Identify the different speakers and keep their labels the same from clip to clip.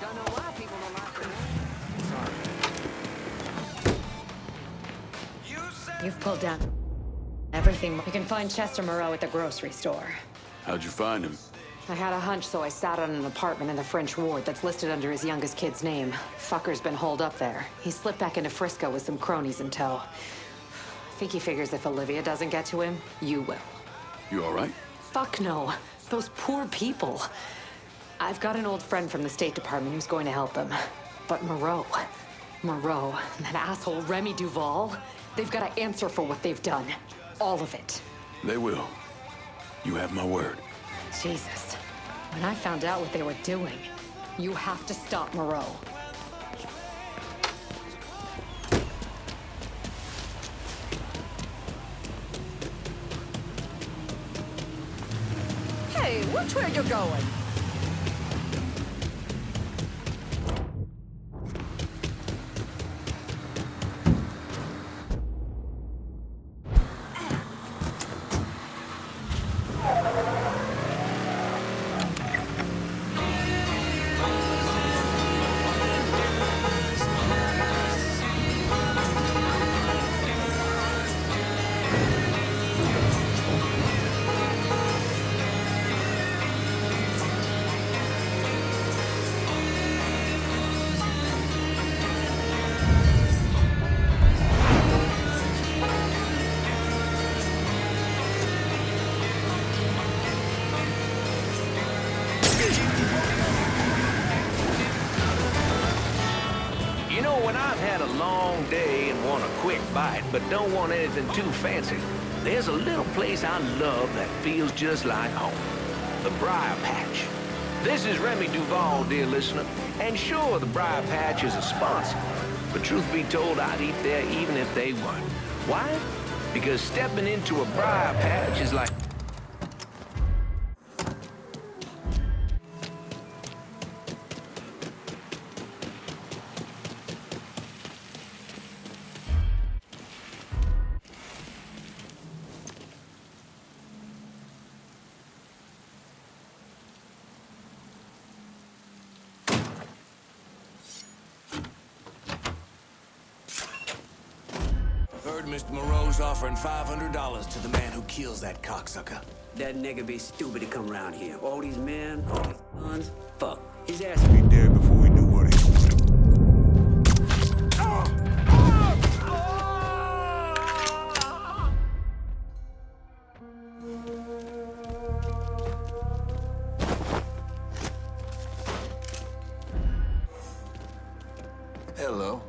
Speaker 1: Don't know why people don't like her.
Speaker 2: You've pulled down everything. You can find Chester Moreau at the grocery store.
Speaker 3: How'd you find him?
Speaker 2: I had a hunch, so I sat on an apartment in the French ward that's listed under his youngest kid's name. Fucker's been holed up there. He slipped back into Frisco with some cronies in tow. I think he figures if Olivia doesn't get to him, you will.
Speaker 3: You all right?
Speaker 2: Fuck no. Those poor people. I've got an old friend from the State Department who's going to help them. But Moreau, and that asshole Remy Duval, they've got to answer for what they've done. All of it.
Speaker 3: They will. You have my word.
Speaker 2: Jesus. When I found out what they were doing, you have to stop Moreau.
Speaker 1: Hey, which way are you going?
Speaker 4: You know, when I've had a long day and want a quick bite, but don't want anything too fancy, there's a little place I love that feels just like home. The Briar Patch. This is Remy Duval, dear listener, and sure, the Briar Patch is a sponsor, but truth be told, I'd eat there even if they weren't. Why? Because stepping into a Briar Patch is like...
Speaker 5: Heard Mr. Moreau's offering $500 to the man who kills that cocksucker.
Speaker 6: That nigga be stupid to come around here. All these men, all these guns, fuck. His ass would be
Speaker 5: Dead before we knew what he was. Hello.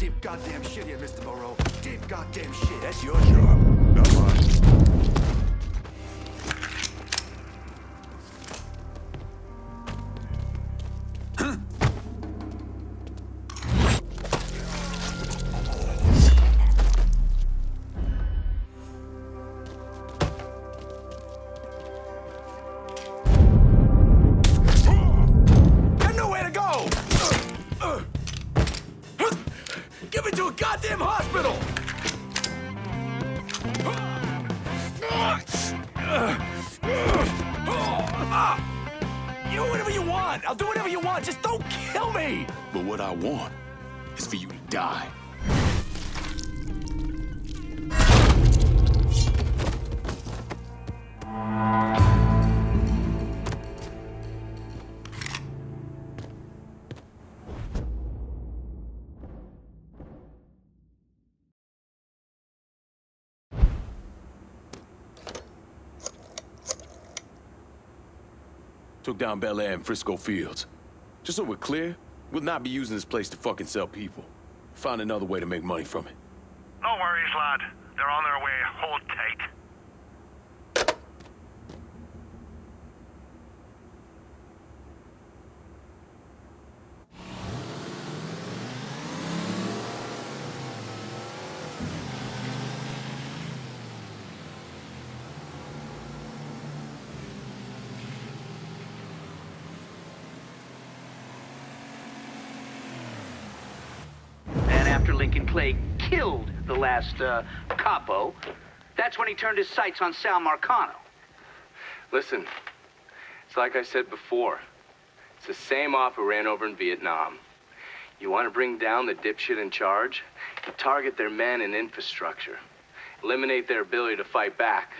Speaker 5: Deep goddamn shit here, Mr. Moreau. Deep goddamn shit. That's your job, not mine. Get me to a goddamn hospital! You do whatever you want. I'll do whatever you want. Just don't kill me!
Speaker 3: But what I want is for you to die. Took down Bel Air and Frisco Fields. Just so we're clear, we'll not be using this place to fucking sell people. Find another way to make money from it.
Speaker 7: No worries, lad. They're on their way. Hold tight.
Speaker 8: After Lincoln Clay killed the last capo, that's when he turned his sights on Sal Marcano.
Speaker 9: Listen, it's like I said before. It's the same off who ran over in Vietnam. You want to bring down the dipshit in charge? You target their men and infrastructure. Eliminate their ability to fight back.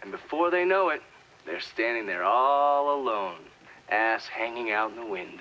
Speaker 9: And before they know it, they're standing there all alone, ass hanging out in the wind.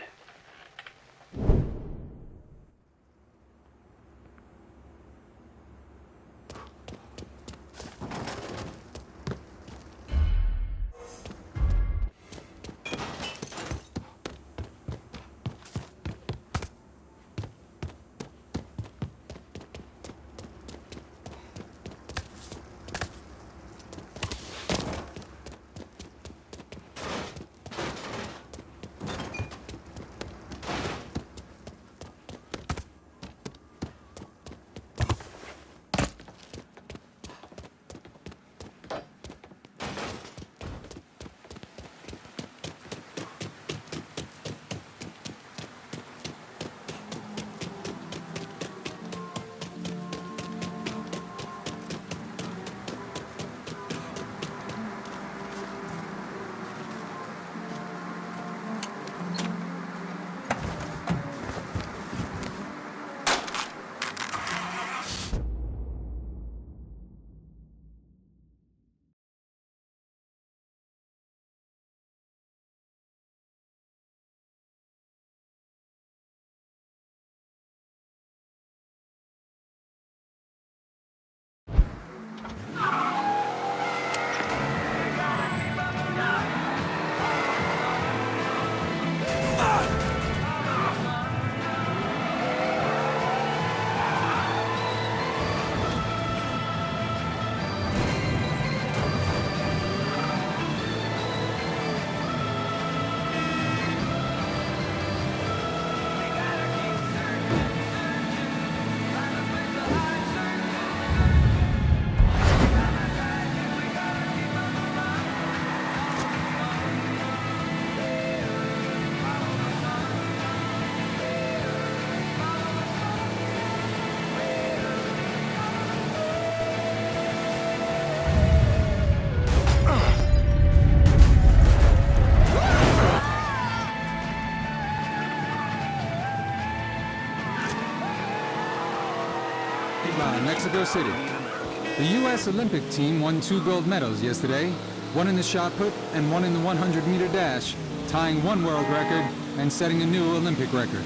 Speaker 10: Mexico City. The U.S. Olympic team won 2 gold medals yesterday, one in the shot put and one in the 100-meter dash, tying one world record and setting a new Olympic record.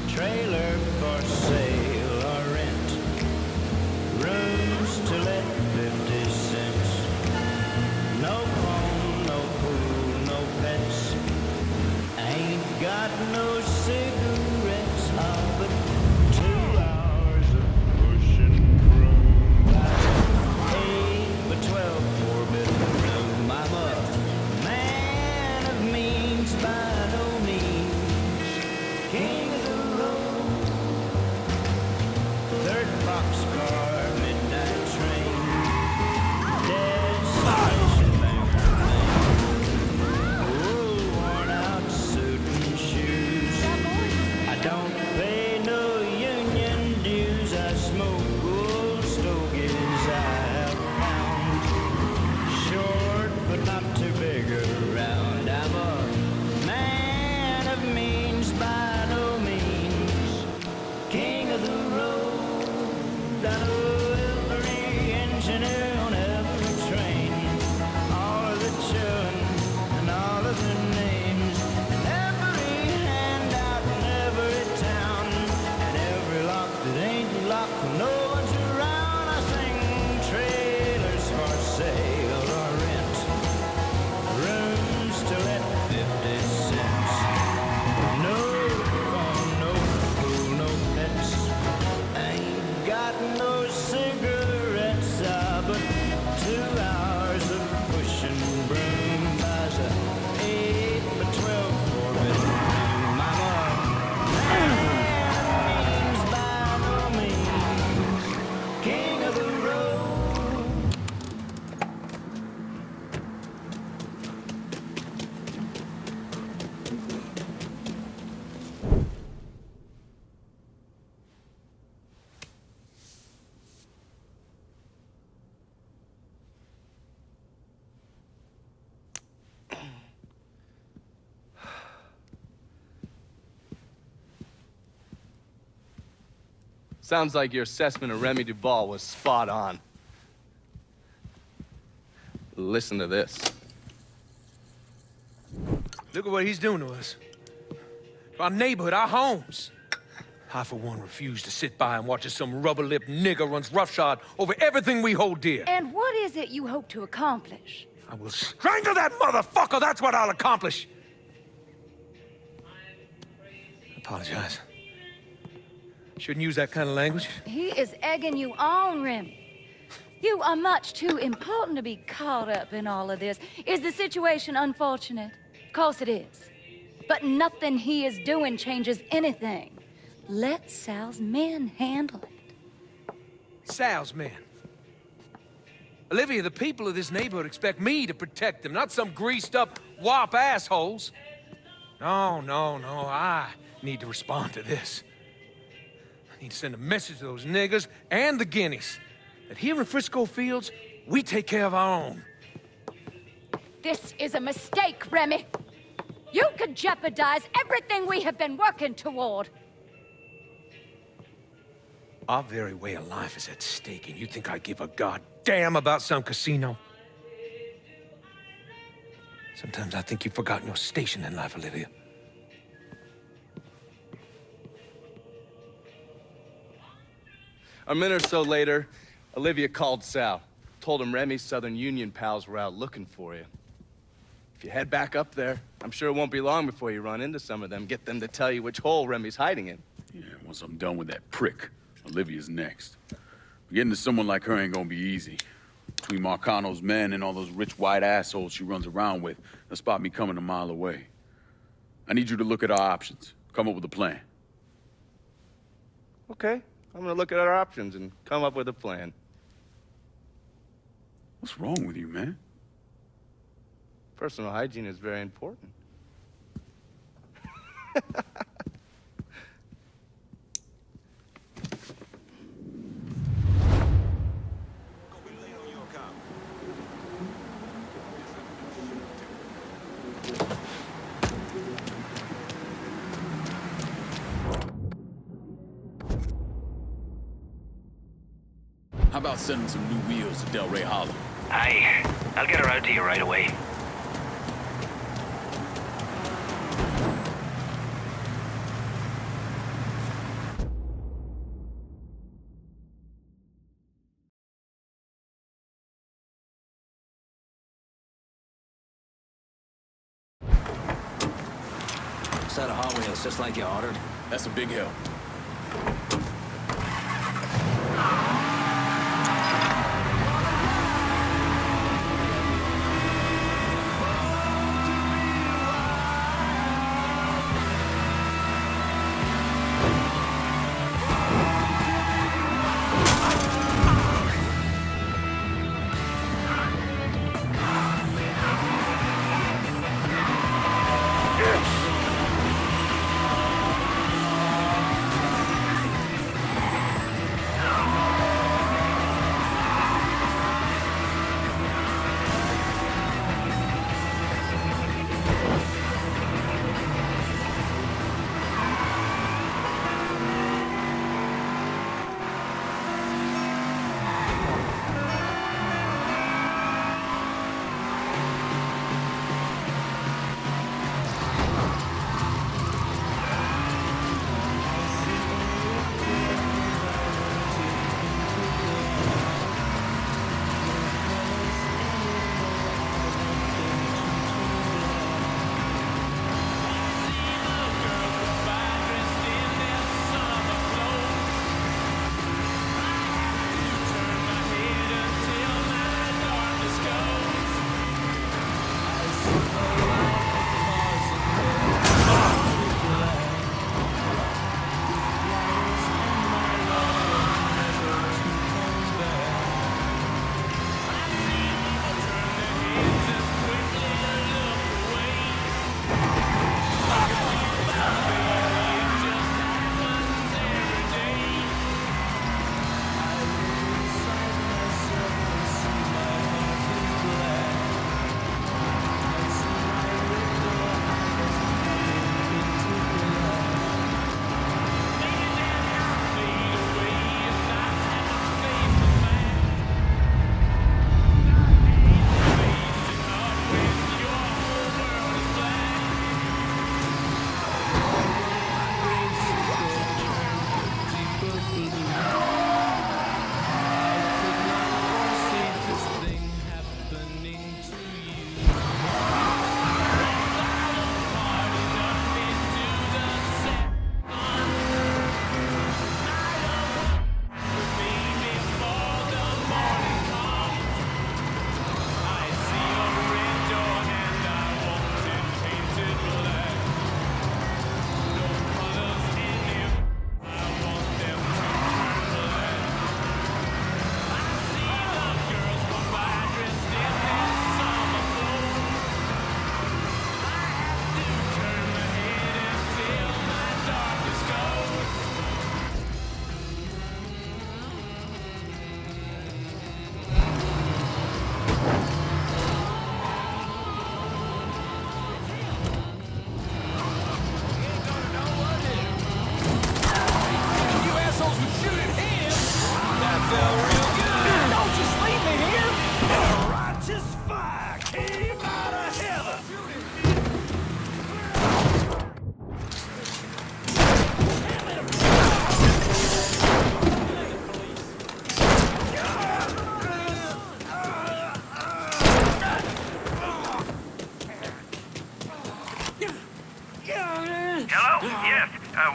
Speaker 11: Trailer for sale or rent, rooms to let 50 cents. No phone, no pool, no pets. Ain't got no cigarettes, but 2 hours of pushing broom. 8 by 12 four-bedroom room. I'm a man of means by no means. King of the road. Third boxcar, midnight train. Destination Bangor, Maine. Oh, worn out suit and shoes. I don't pay no union dues. I smoke old stogies I have found. Short but not too big around. I'm a man of means by no means. King of the road. I know every engineer on every train. All of the children and all of their names. And every handout in every town. And every lock that ain't locked when no one's around. I sing trailers for sale or rent. Rooms to let 50 cents. No phone, no pool, no pets. Ain't got no cigarettes, but 2 hours of pushing broom buys a 8 by 12 four-bedroom room. I'm a man of means by no means, king of the road.
Speaker 9: Sounds like your assessment of Remy Duval was spot on. Listen to this.
Speaker 12: Look at what he's doing to us. Our neighborhood, our homes. I, for one, refuse to sit by and watch as some rubber-lipped nigger runs roughshod over everything we hold dear.
Speaker 13: And what is it you hope to accomplish?
Speaker 12: I will strangle that motherfucker! That's what I'll accomplish! I apologize. Shouldn't use that kind of language.
Speaker 13: He is egging you on, Remy. You are much too important to be caught up in all of this. Is the situation unfortunate? Of course it is. But nothing he is doing changes anything. Let Sal's men handle it.
Speaker 12: Sal's men. Olivia, the people of this neighborhood expect me to protect them, not some greased-up wop assholes. No, I need to respond to this. I need to send a message to those niggers and the guineas that here in Frisco Fields, we take care of our own.
Speaker 13: This is a mistake, Remy. You could jeopardize everything we have been working toward.
Speaker 12: Our very way of life is at stake, and you think I give a goddamn about some casino? Sometimes I think you've forgotten your station in life, Olivia.
Speaker 9: A minute or so later, Olivia called Sal. Told him Remy's Southern Union pals were out looking for you. If you head back up there, I'm sure it won't be long before you run into some of them. Get them to tell you which hole Remy's hiding in.
Speaker 3: Yeah, once I'm done with that prick, Olivia's next. Getting to someone like her ain't gonna be easy. Between Marcano's men and all those rich white assholes she runs around with, they'll spot me coming a mile away. I need you to look at our options. Come up with a plan.
Speaker 9: Okay, I'm gonna look at our options and come up with a plan.
Speaker 3: What's wrong with you, man?
Speaker 9: Personal hygiene is very important.
Speaker 3: How about sending some new wheels to Delray Hollow?
Speaker 8: Aye, I'll get her out to you right away.
Speaker 5: set of Hot Wheels, just like you ordered.
Speaker 3: That's a big help.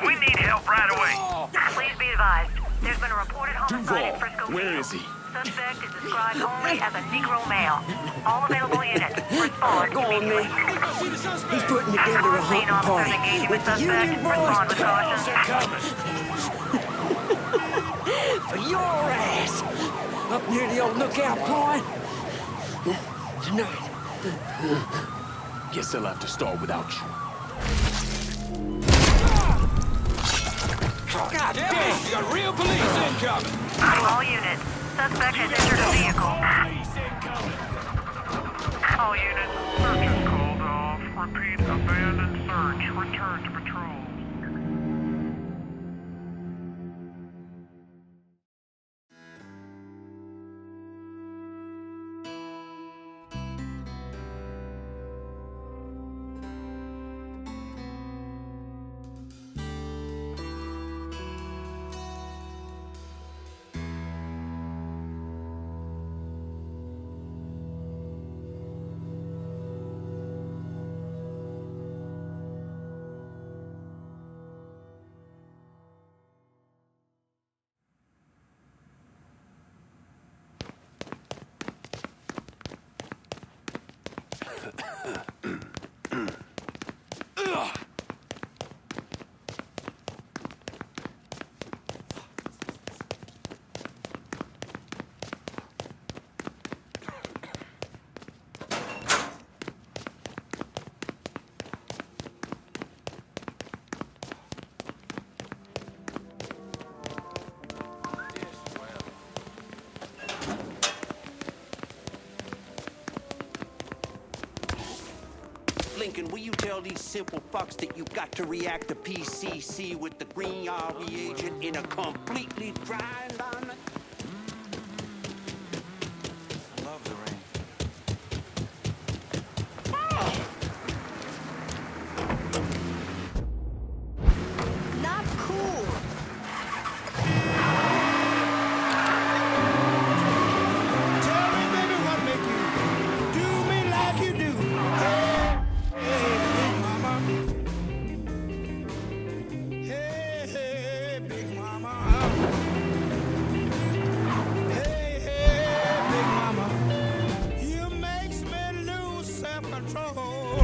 Speaker 7: We need help right away.
Speaker 14: Please be advised. There's been a reported homicide in Frisco.
Speaker 3: Where is he?
Speaker 14: Suspect is described only as a Negro male. All available units respond immediately.
Speaker 6: He's putting together a
Speaker 14: Scene
Speaker 6: hunting
Speaker 14: officers
Speaker 6: party
Speaker 14: engaging
Speaker 6: with the
Speaker 14: suspect.
Speaker 6: Union boys.
Speaker 14: Respond with caution.
Speaker 5: They're coming.
Speaker 6: For your ass! Up near the old lookout point. Tonight.
Speaker 3: Guess they'll have to start without you.
Speaker 6: God damn!
Speaker 12: You got real police incoming!
Speaker 14: All units. Suspect has entered a vehicle.
Speaker 7: All units, search is called off. Repeat, abandoned search. Return to patrol.
Speaker 15: Lincoln, will you tell these simple fucks that you got to react to PCC with the green R reagent in a completely dry environment?
Speaker 5: I love the rain.
Speaker 1: Not cool.
Speaker 6: Tell me, baby, what make you do me like you do? Hey, big mama. Hey, big mama. Hey, big mama. You makes me lose self-control.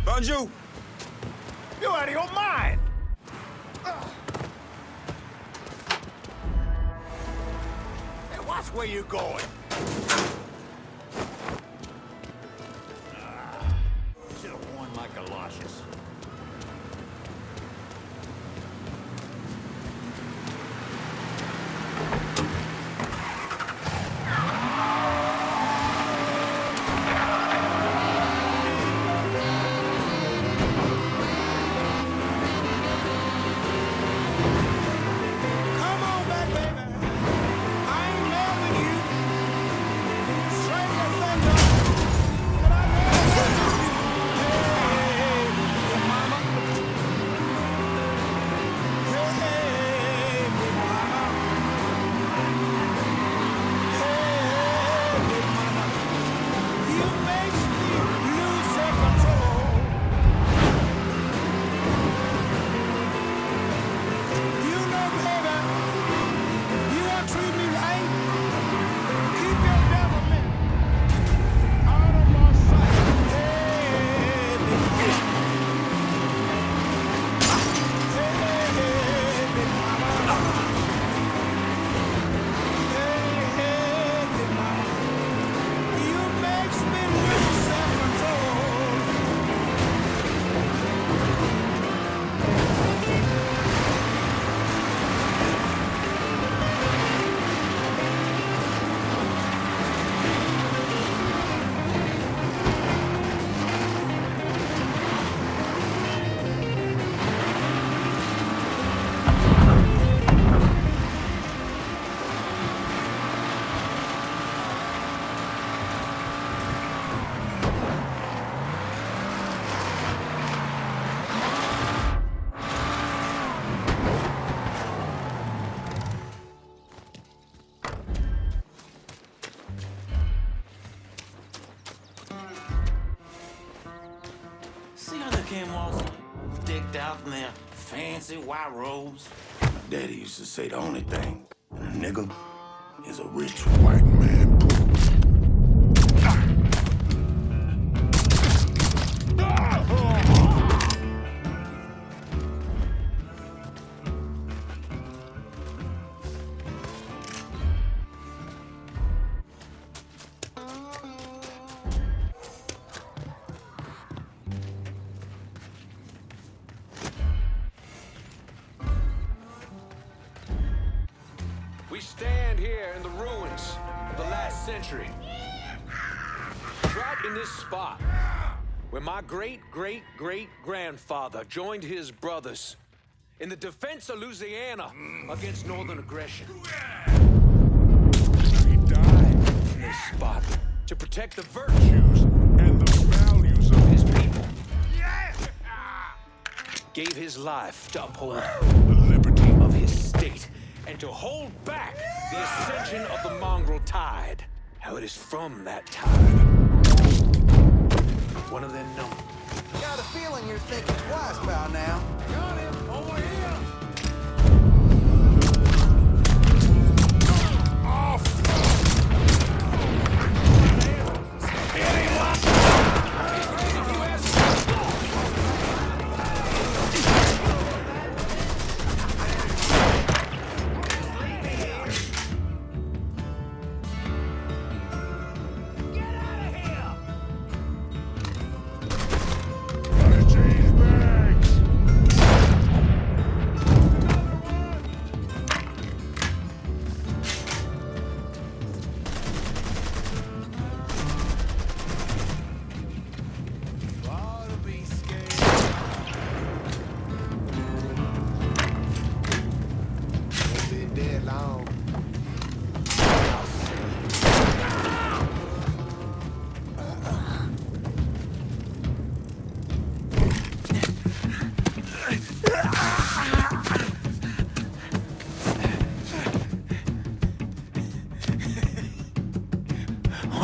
Speaker 5: Banjo! You out of your mind! Hey, watch where you're going. Should have worn my galoshes.
Speaker 6: Come on back, baby. I ain't mad with you. Straight the thunder. But I love you. Hey, big mama. Hey, big mama. Hey, big mama. You makes me lose self-control. You know, baby, you won't treat me right. Keep your devilment out of my sight. Hey, big mama. Hey, big mama. Hey, big mama. You makes me lose self-control.
Speaker 15: See how they came all decked out in their fancy white robes?
Speaker 5: Daddy used to say the only thing in a nigga is a rich white man.
Speaker 12: We stand here in the ruins of the last century. Right in this spot where my great-great-great-grandfather joined his brothers in the defense of Louisiana against northern aggression. He died in this spot to protect the virtues and the values of his people.
Speaker 6: gave his life to uphold the liberty of his state and to hold back the ascension of the mongrel tide. How it is from that tide. One of them numbers.
Speaker 15: Got a feeling you're thinking twice about now.
Speaker 6: Got him! Over here!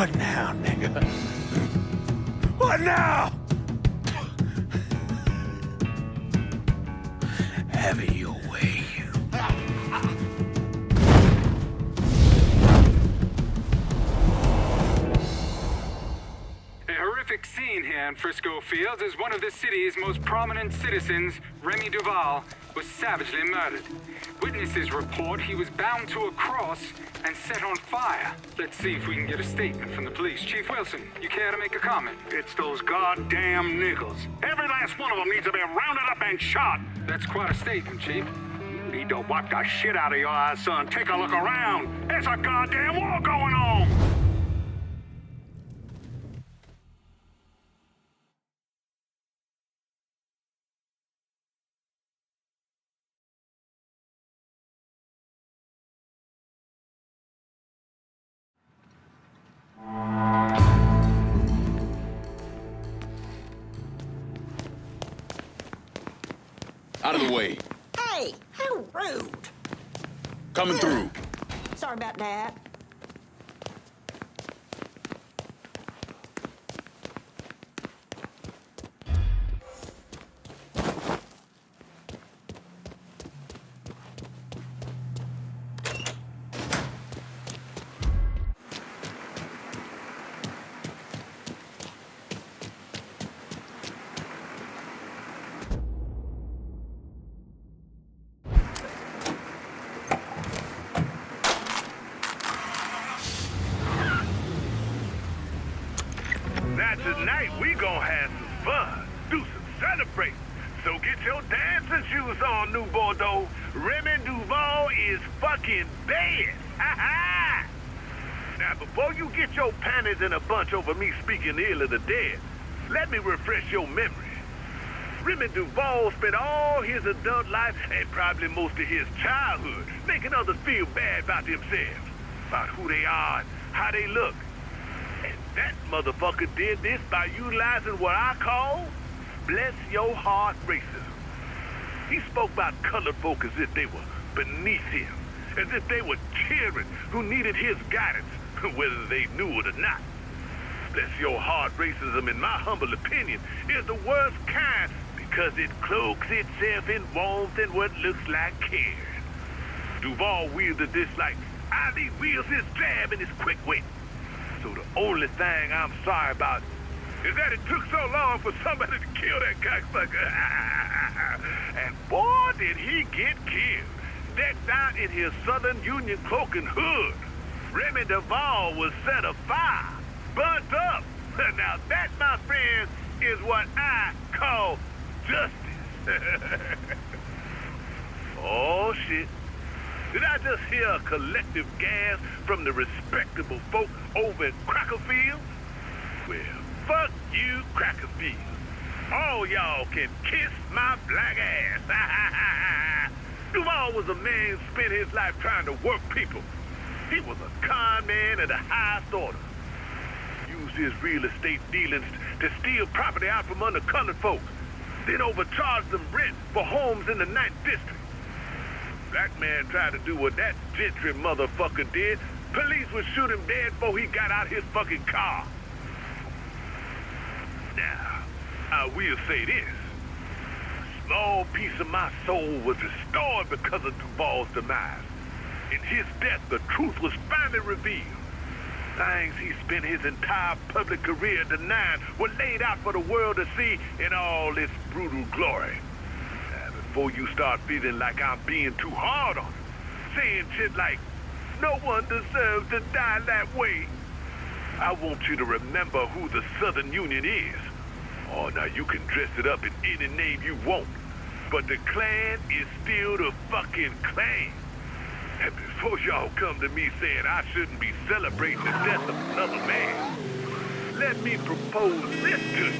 Speaker 6: What now, nigga? What now? Have it your way.
Speaker 10: A horrific scene here in Frisco Fields as one of the city's most prominent citizens, Remy Duval, was savagely murdered. Witnesses report he was bound to a cross and set on fire. Let's see if we can get a statement from the police. Chief Wilson, you care to make a comment?
Speaker 6: It's those goddamn niggles. Every last one of them needs to be rounded up and shot.
Speaker 10: That's quite a statement, Chief.
Speaker 6: You need to wipe the shit out of your eyes, son. Take a look around. There's a goddamn war going on.
Speaker 3: Out of the way.
Speaker 1: Hey, how rude.
Speaker 3: Coming through.
Speaker 1: Sorry about that.
Speaker 6: Now tonight we gonna have some fun, do some celebrating. So get your dancing shoes on, New Bordeaux. Remy Duval is fucking bad. Ha ha! Now before you get your panties in a bunch over me speaking ill of the dead, let me refresh your memory. Remy Duval spent all his adult life and probably most of his childhood making others feel bad about themselves, about who they are and how they look. And that motherfucker did this by utilizing what I call bless your heart racism. He spoke about colored folk as if they were beneath him, as if they were children who needed his guidance, whether they knew it or not. Bless your heart racism, in my humble opinion, is the worst kind because it cloaks itself in warmth and what looks like care. Duval wielded this like Ali wields his jab and his quick wit. So the only thing I'm sorry about is that it took so long for somebody to kill that cocksucker. And boy, did he get killed. Decked out in his Southern Union cloak and hood. Remy Duval was set afire, burnt up. Now that, my friends, is what I call justice. Oh, shit. Did I just hear a collective gasp from the respectable folk over at Crackerfield? Well, fuck you, Crackerfield. All y'all can kiss my black ass. Duval was a man who spent his life trying to work people. He was a con man of the highest order. Used his real estate dealings to steal property out from under colored folks.
Speaker 16: then overcharged them rent for homes in the 9th District. Black man tried to do what that gentry motherfucker did. Police would shoot him dead before he got out his fucking car. Now, I will say this. A small piece of my soul was restored because of Duvall's demise. In his death, the truth was finally revealed. Things he spent his entire public career denying were laid out for the world to see in all its brutal glory. Now, before you start feeling like I'm being too hard on it, saying shit like, no one deserves to die that way, I want you to remember who the Southern Union is. Oh, now you can dress it up in any name you want, but the Klan is still the fucking Klan. And before y'all come to me saying I shouldn't be celebrating the death of another man, let me propose this to you.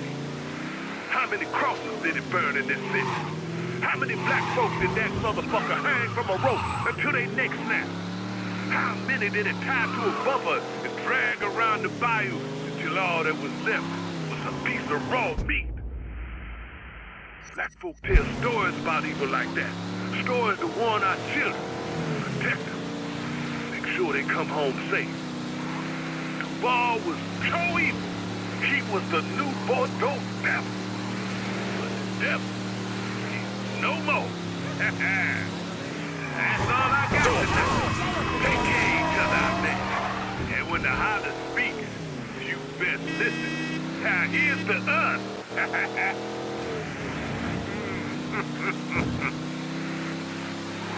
Speaker 16: How many crosses did it burn in this city? How many black folks did that motherfucker hang from a rope until they neck snapped? How many did it tie to a bumper and drag around the bayou until all that was left was a piece of raw meat? Black folk tell stories about evil like that. Stories to warn our children. Protect them. Make sure they come home safe. Duval was so evil. He was the new Bordeaux devil. But the devil, he's no more. That's all I got to say. Take care of each other out there. And when the holler speaks, you best listen. Now here's to us.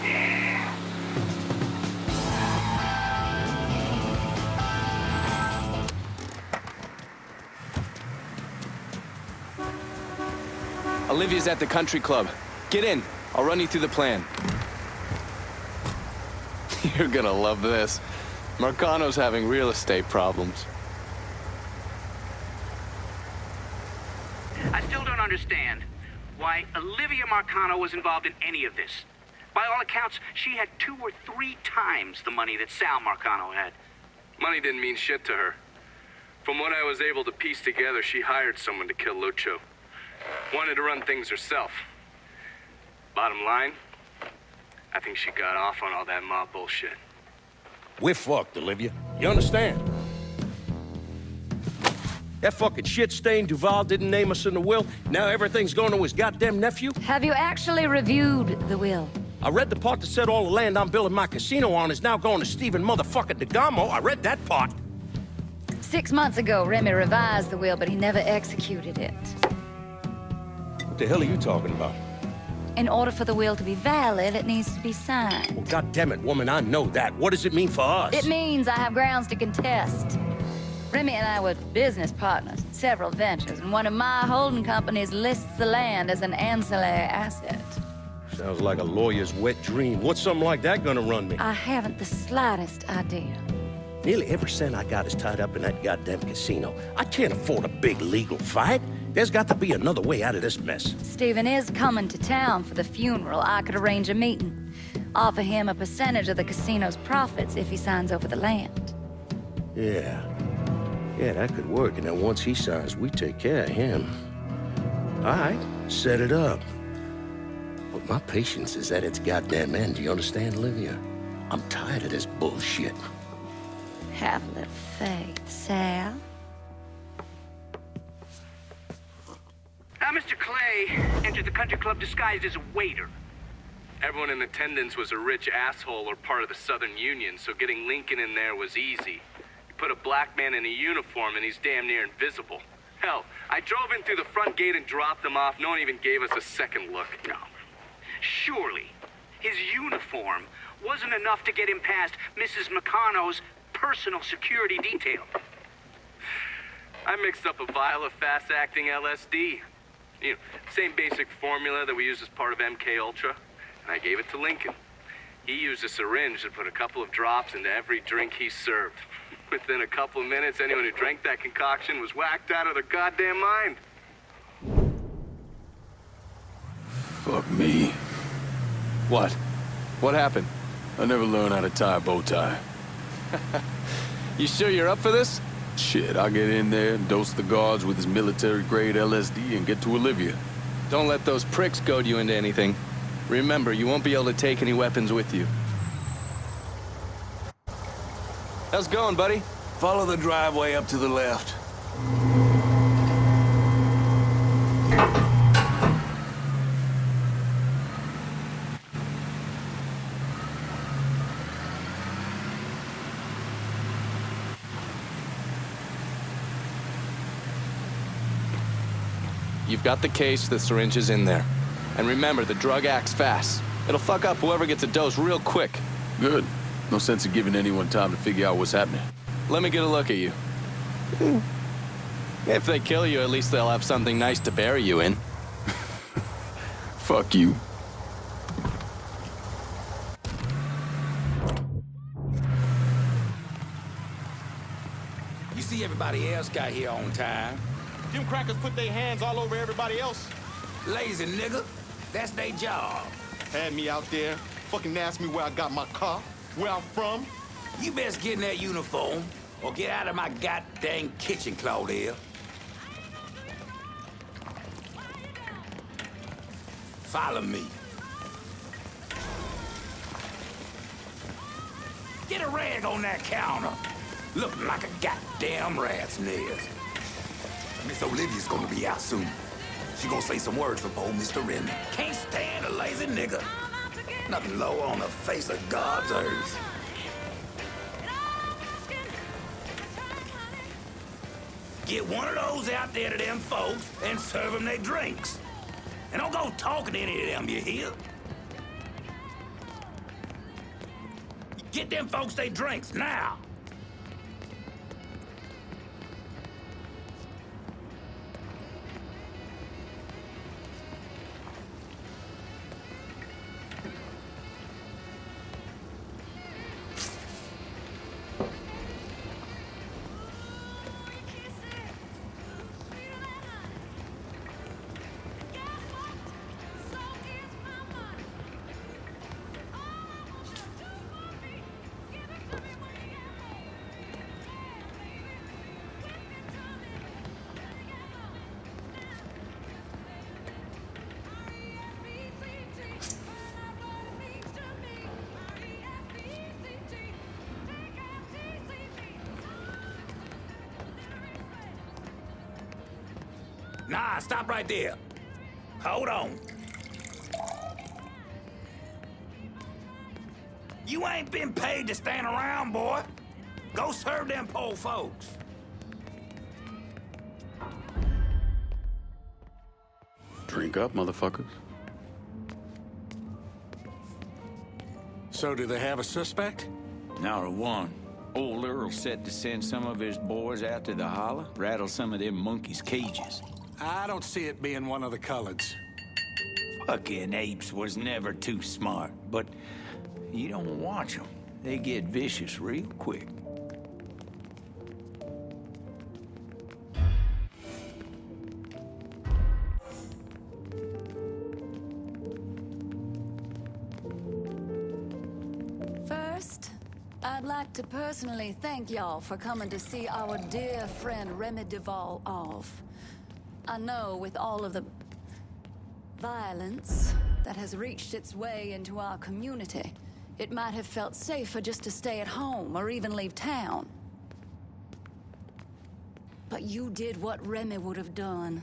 Speaker 16: Yeah.
Speaker 9: Olivia's at the country club. Get in. I'll run you through the plan. You're gonna love this. Marcano's having real estate problems.
Speaker 8: I still don't understand why Olivia Marcano was involved in any of this. By all accounts, she had 2 or 3 times the money that Sal Marcano had.
Speaker 9: Money didn't mean shit to her. From what I was able to piece together, she hired someone to kill Lucho. Wanted to run things herself. Bottom line, I think she got off on all that mob bullshit.
Speaker 12: We're fucked, Olivia. You understand? That fucking shit-stained Duval didn't name us in the will. Now everything's going to his goddamn nephew.
Speaker 13: Have you actually reviewed the will?
Speaker 12: I read the part that said all the land I'm building my casino on is now going to Stephen motherfucking DeGamo. I read that part.
Speaker 13: 6 months ago, Remy revised the will, but he never executed it.
Speaker 12: What the hell are you talking about?
Speaker 13: In order for the will to be valid, it needs to be signed.
Speaker 12: Well, goddammit, woman, I know that. What does it mean for us?
Speaker 13: It means I have grounds to contest. Remy and I were business partners in several ventures, and one of my holding companies lists the land as an ancillary asset.
Speaker 12: Sounds like a lawyer's wet dream. What's something like that gonna run me?
Speaker 13: I haven't the slightest idea.
Speaker 12: Nearly every cent I got is tied up in that goddamn casino. I can't afford a big legal fight. There's got to be another way out of this mess.
Speaker 13: Stephen is coming to town for the funeral. I could arrange a meeting. Offer him a percentage of the casino's profits if he signs over the land.
Speaker 12: Yeah, that could work. And then once he signs, we take care of him. All right, set it up. But my patience is at its goddamn end. Do you understand, Olivia? I'm tired of this bullshit.
Speaker 13: Have a little faith, Sal.
Speaker 8: Mr. Clay entered the country club disguised as a waiter.
Speaker 9: Everyone in attendance was a rich asshole or part of the Southern Union, so getting Lincoln in there was easy. You put a black man in a uniform and he's damn near invisible. Hell, I drove in through the front gate and dropped him off. No one even gave us a second look.
Speaker 8: No. Surely, his uniform wasn't enough to get him past Mrs. Marcano's personal security detail.
Speaker 9: I mixed up a vial of fast-acting LSD. You know, same basic formula that we use as part of MK Ultra, and I gave it to Lincoln. He used a syringe and put a couple of drops into every drink he served. Within a couple of minutes, anyone who drank that concoction was whacked out of their goddamn mind.
Speaker 3: Fuck me.
Speaker 9: What? What happened?
Speaker 3: I never learned how to tie a bow tie.
Speaker 9: You sure you're up for this?
Speaker 3: Shit, I'll get in there and dose the guards with his military-grade LSD and get to Olivia.
Speaker 9: Don't let those pricks goad you into anything. Remember, you won't be able to take any weapons with you. How's it going, buddy?
Speaker 5: Follow the driveway up to the left.
Speaker 9: You've got the case, the syringe is in there. And remember, the drug acts fast. It'll fuck up whoever gets a dose real quick.
Speaker 3: Good. No sense of giving anyone time to figure out what's happening.
Speaker 9: Let me get a look at you. If they kill you, at least they'll have something nice to bury you in.
Speaker 3: Fuck you.
Speaker 15: You see everybody else got here on time.
Speaker 6: Them crackers put their hands all over everybody else.
Speaker 15: Lazy nigga. That's their job.
Speaker 6: Had me out there, fucking asked me where I got my car, where I'm from.
Speaker 15: You best get in that uniform, or get out of my goddamn kitchen, Claudia. Follow me. Get a rag on that counter. Looking like a goddamn rat's nest. Miss Olivia's gonna be out soon. She gonna say some words for old Mr. Remy. Can't stand a lazy nigga. Nothing low on the face of God's earth. Get one of those out there to them folks and serve them their drinks. And don't go talking to any of them, you hear? Get them folks their drinks, now! Nah, stop right there. Hold on. You ain't been paid to stand around, boy. Go serve them poor folks.
Speaker 3: Drink up, motherfuckers.
Speaker 17: So do they have a suspect?
Speaker 18: Not a one. Old Earl said to send some of his boys out to the holler, rattle some of them monkeys' cages.
Speaker 17: I don't see it being one of the coloreds.
Speaker 18: Fucking apes was never too smart, but you don't watch them. They get vicious real quick.
Speaker 13: First, I'd like to personally thank y'all for coming to see our dear friend Remy Duval off. I know with all of the violence that has reached its way into our community, it might have felt safer just to stay at home or even leave town. But you did what Remy would have done.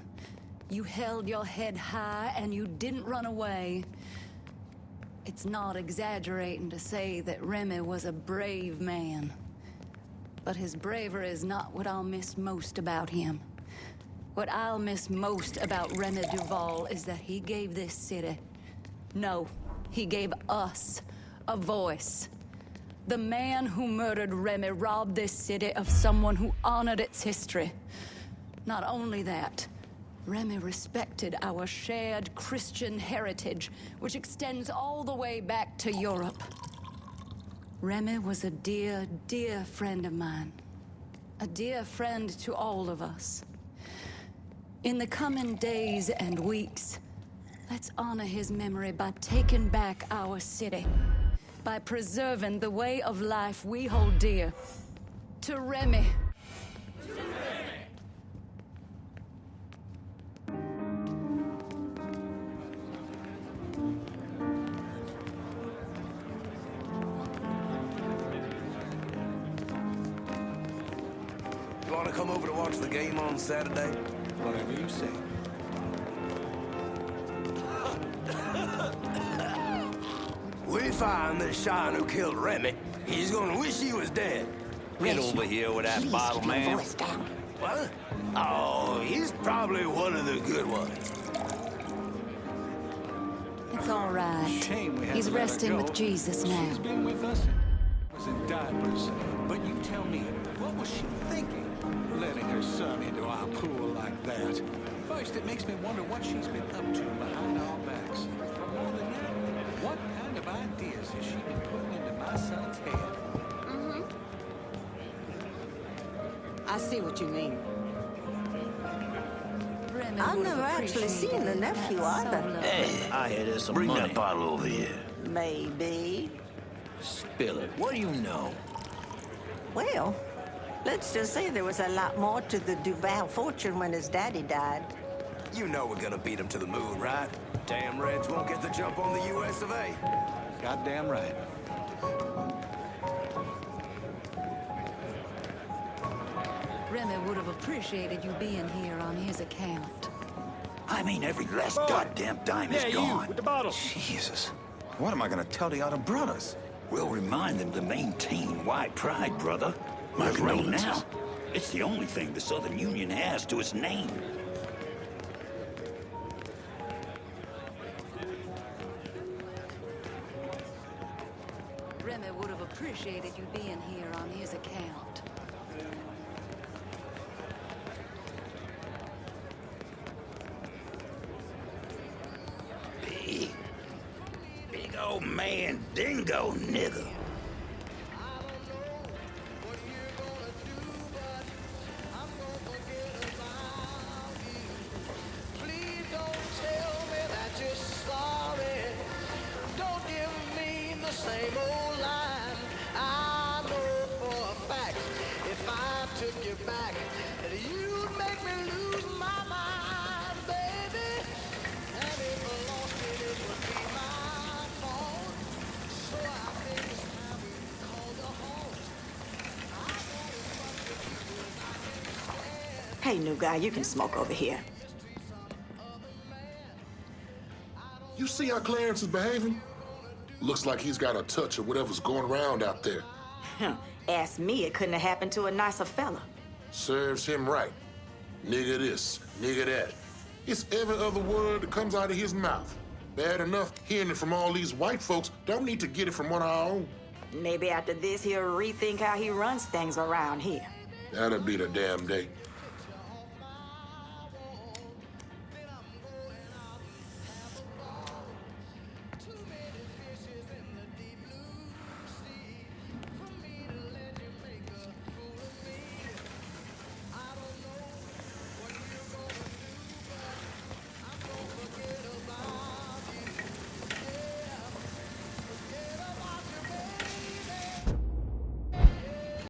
Speaker 13: You held your head high and you didn't run away. It's not exaggerating to say that Remy was a brave man. But his bravery is not what I'll miss most about him. What I'll miss most about Remy Duval is that he gave this city, no, he gave us a voice. The man who murdered Remy robbed this city of someone who honored its history. Not only that, Remy respected our shared Christian heritage, which extends all the way back to Europe. Remy was a dear, dear friend of mine. A dear friend to all of us. In the coming days and weeks, let's honor his memory by taking back our city, by preserving the way of life we hold dear. To Remy.
Speaker 15: You wanna come over to watch the game on Saturday?
Speaker 17: Whatever you say.
Speaker 15: We find this Shine who killed Remy. He's gonna wish he was dead.
Speaker 18: Get over here with that bottle, man.
Speaker 15: What? Oh, he's probably one of the good ones.
Speaker 13: It's all right.
Speaker 17: Shame we had
Speaker 13: He's
Speaker 17: to let her
Speaker 13: resting
Speaker 17: go.
Speaker 13: with Jesus now.
Speaker 17: She's been with us. Was in diapers. But you tell me, what was she thinking? Letting her son into our pool like that. First, it makes me wonder what she's been up to behind our backs. But more than that, what kind of ideas has she been putting into my son's head?
Speaker 1: I see what you mean.
Speaker 13: I've
Speaker 1: never actually seen the nephew either.
Speaker 18: Hey, I hear there's some
Speaker 15: Bring
Speaker 18: money.
Speaker 15: that bottle over here.
Speaker 1: Maybe.
Speaker 18: Spill it. What do you know?
Speaker 1: Well, let's just say there was a lot more to the Duval fortune when his daddy died.
Speaker 15: You know we're gonna beat him to the moon, right? Damn Reds won't get the jump on the US of A.
Speaker 17: Goddamn right.
Speaker 13: Remy would have appreciated you being here on his account.
Speaker 18: I mean, every last goddamn dime is gone.
Speaker 6: with the bottle.
Speaker 18: Jesus. What am I gonna tell the other brothers? We'll remind them to maintain white pride, brother.
Speaker 5: My
Speaker 18: But right
Speaker 5: condolences.
Speaker 18: now, it's the only thing the Southern Union has to its name.
Speaker 13: Remy would have appreciated you being here on his account.
Speaker 18: Big old man dingo nigga.
Speaker 11: Please don't tell me that you're sorry. Don't give me the same old line. I know for a fact if I took you back, that you'd make me lose my mind, baby. And if I lost it, it would be my fault. So I think it's time we called a halt.
Speaker 1: Hey, new guy, you can smoke over here.
Speaker 19: You see how Clarence is behaving? Looks like he's got a touch of whatever's going around out there.
Speaker 1: Ask me, it couldn't have happened to a nicer fella.
Speaker 19: Serves him right. Nigga this, nigga that. It's every other word that comes out of his mouth. Bad enough hearing it from all these white folks. Don't need to get it from one of our own.
Speaker 1: Maybe after this, he'll rethink how he runs things around here.
Speaker 19: That'll be the damn day.